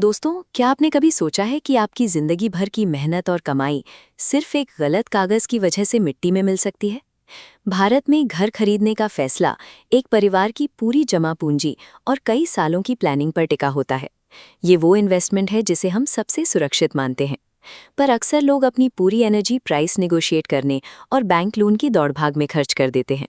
दोस्तों, क्या आपने कभी सोचा है कि आपकी जिंदगी भर की मेहनत और कमाई सिर्फ एक गलत कागज की वजह से मिट्टी में मिल सकती है? भारत में घर खरीदने का फैसला एक परिवार की पूरी जमा पूंजी और कई सालों की प्लानिंग पर टिका होता है। ये वो इन्वेस्टमेंट है जिसे हम सबसे सुरक्षित मानते हैं। पर अक्सर लोग अपनी पूरी एनर्जी प्राइस नेगोशिएट करने और बैंक लोन की दौड़भाग में खर्च कर देते हैं।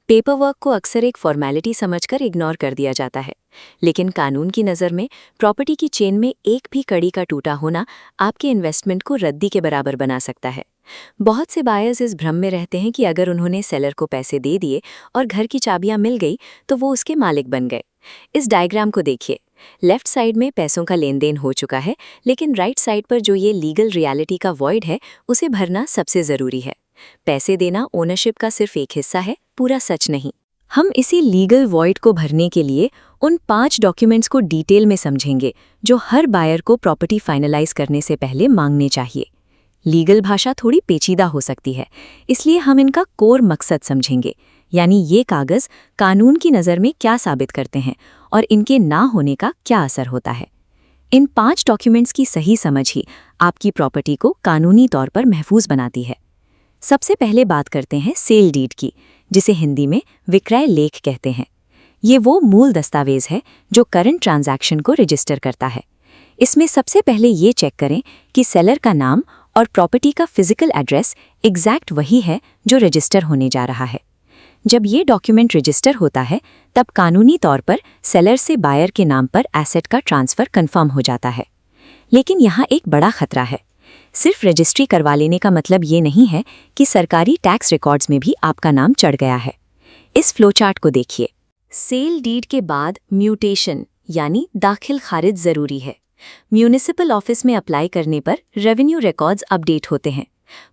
पेपर वर्क को अक्सर एक फॉर्मेलिटी समझकर इग्नोर कर दिया जाता है, लेकिन कानून की नज़र में प्रॉपर्टी की चेन में एक भी कड़ी का टूटा होना आपके इन्वेस्टमेंट को रद्दी के बराबर बना सकता है। बहुत से बायर्स इस भ्रम में रहते हैं कि अगर उन्होंने सेलर को पैसे दे दिए और घर की चाबियां मिल गई तो वो उसके मालिक बन गए। इस डायग्राम को देखिए। लेफ्ट साइड में पैसों का लेन देन हो चुका है, लेकिन राइट साइड पर जो ये लीगल रियलिटी का वॉइड है उसे भरना सबसे ज़रूरी है। पैसे देना ओनरशिप का सिर्फ एक हिस्सा है, पूरा सच नहीं। हम इसी लीगल वॉइड को भरने के लिए उन 5 डॉक्यूमेंट्स को डिटेल में समझेंगे जो हर बायर को प्रॉपर्टी फाइनलाइज करने से पहले मांगने चाहिए। लीगल भाषा थोड़ी पेचीदा हो सकती है, इसलिए हम इनका कोर मकसद समझेंगे, यानी ये कागज़ कानून की नज़र में क्या साबित करते हैं और इनके ना होने का क्या असर होता है। इन 5 डॉक्यूमेंट्स की सही समझ ही आपकी प्रॉपर्टी को कानूनी तौर पर महफूज बनाती है। सबसे पहले बात करते हैं सेल डीड की, जिसे हिंदी में विक्रय लेख कहते हैं। ये वो मूल दस्तावेज है जो करंट ट्रांजैक्शन को रजिस्टर करता है। इसमें सबसे पहले ये चेक करें कि सेलर का नाम और प्रॉपर्टी का फिजिकल एड्रेस एग्जैक्ट वही है जो रजिस्टर होने जा रहा है। जब ये डॉक्यूमेंट रजिस्टर होता है तब कानूनी तौर पर सेलर से बायर के नाम पर एसेट का ट्रांसफ़र कन्फर्म हो जाता है। लेकिन यहाँ एक बड़ा खतरा है। सिर्फ रजिस्ट्री करवा लेने का मतलब ये नहीं है कि सरकारी टैक्स रिकॉर्ड्स में भी आपका नाम चढ़ गया है। इस फ्लोचार्ट को देखिए। सेल डीड के बाद म्यूटेशन यानी दाखिल खारिज ज़रूरी है। म्यूनिसिपल ऑफिस में अप्लाई करने पर रेवेन्यू रिकॉर्ड्स अपडेट होते हैं।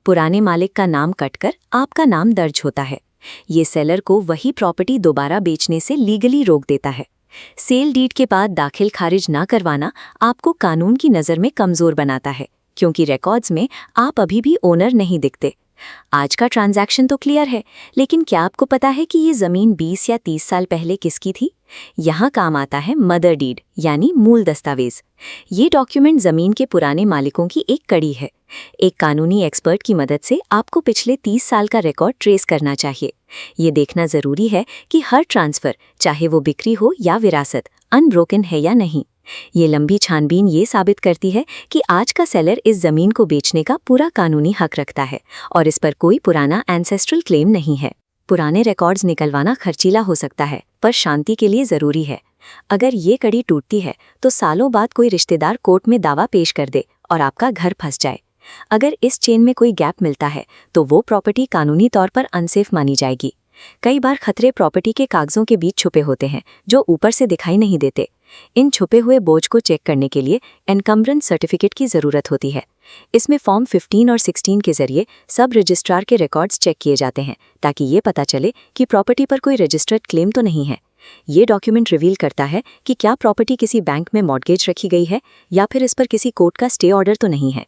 पुराने मालिक का नाम कटकर आपका नाम दर्ज होता है। ये सेलर को वही प्रॉपर्टी दोबारा बेचने से लीगली रोक देता है। सेल डीड के बाद दाखिल खारिज ना करवाना आपको कानून की नज़र में कमज़ोर बनाता है, क्योंकि रिकॉर्ड्स में आप अभी भी ओनर नहीं दिखते। आज का ट्रांजैक्शन तो क्लियर है, लेकिन क्या आपको पता है कि ये ज़मीन 20 या 30 साल पहले किसकी थी? यहाँ काम आता है मदर डीड यानी मूल दस्तावेज। ये डॉक्यूमेंट ज़मीन के पुराने मालिकों की एक कड़ी है। एक कानूनी एक्सपर्ट की मदद से आपको पिछले 30 साल का रिकॉर्ड ट्रेस करना चाहिए। ये देखना ज़रूरी है कि हर ट्रांसफ़र, चाहे वो बिक्री हो या विरासत, अनब्रोकन है या नहीं। ये लंबी छानबीन ये साबित करती है कि आज का सेलर इस ज़मीन को बेचने का पूरा कानूनी हक रखता है और इस पर कोई पुराना एंसेस्ट्रल क्लेम नहीं है। पुराने रिकॉर्ड्स निकलवाना खर्चीला हो सकता है, पर शांति के लिए ज़रूरी है। अगर ये कड़ी टूटती है तो सालों बाद कोई रिश्तेदार कोर्ट में दावा पेश कर दे और आपका घर फंस जाए। अगर इस चेन में कोई गैप मिलता है तो वो प्रॉपर्टी कानूनी तौर पर अनसेफ मानी जाएगी। कई बार खतरे प्रॉपर्टी के कागजों के बीच छुपे होते हैं जो ऊपर से दिखाई नहीं देते। इन छुपे हुए बोझ को चेक करने के लिए एनकम्बरेंस सर्टिफिकेट की ज़रूरत होती है। इसमें फॉर्म 15 और 16 के जरिए सब रजिस्ट्रार के रिकॉर्ड्स चेक किए जाते हैं, ताकि ये पता चले कि प्रॉपर्टी पर कोई रजिस्टर्ड क्लेम तो नहीं है। ये डॉक्यूमेंट रिवील करता है कि क्या प्रॉपर्टी किसी बैंक में मॉर्गेज रखी गई है या फिर इस पर किसी कोर्ट का स्टे ऑर्डर तो नहीं है।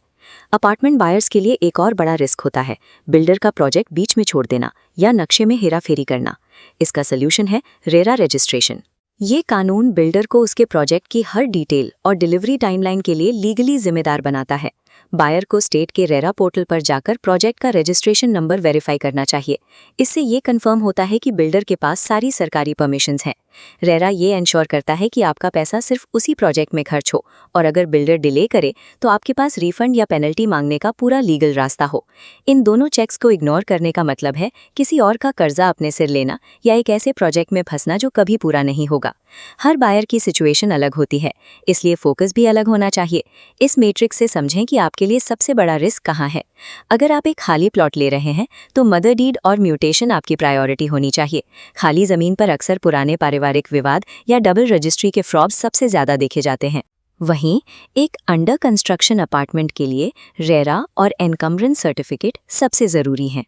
अपार्टमेंट बायर्स के लिए एक और बड़ा रिस्क होता है बिल्डर का प्रोजेक्ट बीच में छोड़ देना या नक्शे में हेराफेरी करना। इसका सल्यूशन है रेरा रजिस्ट्रेशन। ये कानून बिल्डर को उसके प्रोजेक्ट की हर डिटेल और डिलीवरी टाइमलाइन के लिए लीगली जिम्मेदार बनाता है। बायर को स्टेट के रेरा पोर्टल पर जाकर प्रोजेक्ट का रजिस्ट्रेशन नंबर वेरीफाई करना चाहिए। इससे ये कंफर्म होता है कि बिल्डर के पास सारी सरकारी परमिशंस हैं। रेरा ये इंश्योर करता है कि आपका पैसा सिर्फ उसी प्रोजेक्ट में खर्च हो, और अगर बिल्डर डिले करे तो आपके पास रिफंड या पेनल्टी मांगने का पूरा लीगल रास्ता हो। इन दोनों चेक्स को इग्नोर करने का मतलब है किसी और का कर्जा अपने सिर लेना या एक ऐसे प्रोजेक्ट में फंसना जो कभी पूरा नहीं होगा। हर बायर की सिचुएशन अलग होती है, इसलिए फोकस भी अलग होना चाहिए। इस मैट्रिक्स से समझें कि आपके लिए सबसे बड़ा रिस्क कहाँ है। अगर आप एक खाली प्लॉट ले रहे हैं तो मदर डीड और म्यूटेशन आपकी प्रायोरिटी होनी चाहिए। खाली ज़मीन पर अक्सर पुराने पारिवारिक विवाद या डबल रजिस्ट्री के फ्रॉड्स सबसे ज़्यादा देखे जाते हैं। वहीं एक अंडर कंस्ट्रक्शन अपार्टमेंट के लिए रेरा और एनकम्बरेंस सर्टिफिकेट सबसे ज़रूरी हैं।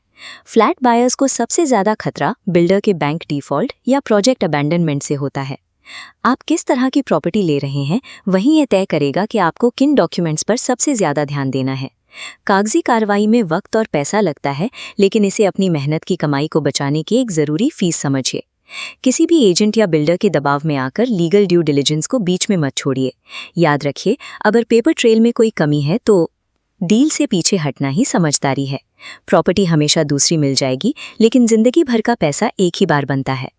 फ्लैट बायर्स को सबसे ज़्यादा खतरा बिल्डर के बैंक डिफ़ॉल्ट या प्रोजेक्ट अबैंडनमेंट से होता है। आप किस तरह की प्रॉपर्टी ले रहे हैं वही ये तय करेगा कि आपको किन डॉक्यूमेंट्स पर सबसे ज़्यादा ध्यान देना है। कागजी कार्रवाई में वक्त और पैसा लगता है, लेकिन इसे अपनी मेहनत की कमाई को बचाने की एक ज़रूरी फीस समझिए। किसी भी एजेंट या बिल्डर के दबाव में आकर लीगल ड्यू डिलिजेंस को बीच में मत छोड़िए। याद रखिए, अगर पेपर ट्रेल में कोई कमी है तो डील से पीछे हटना ही समझदारी है। प्रॉपर्टी हमेशा दूसरी मिल जाएगी, लेकिन जिंदगी भर का पैसा एक ही बार बनता है।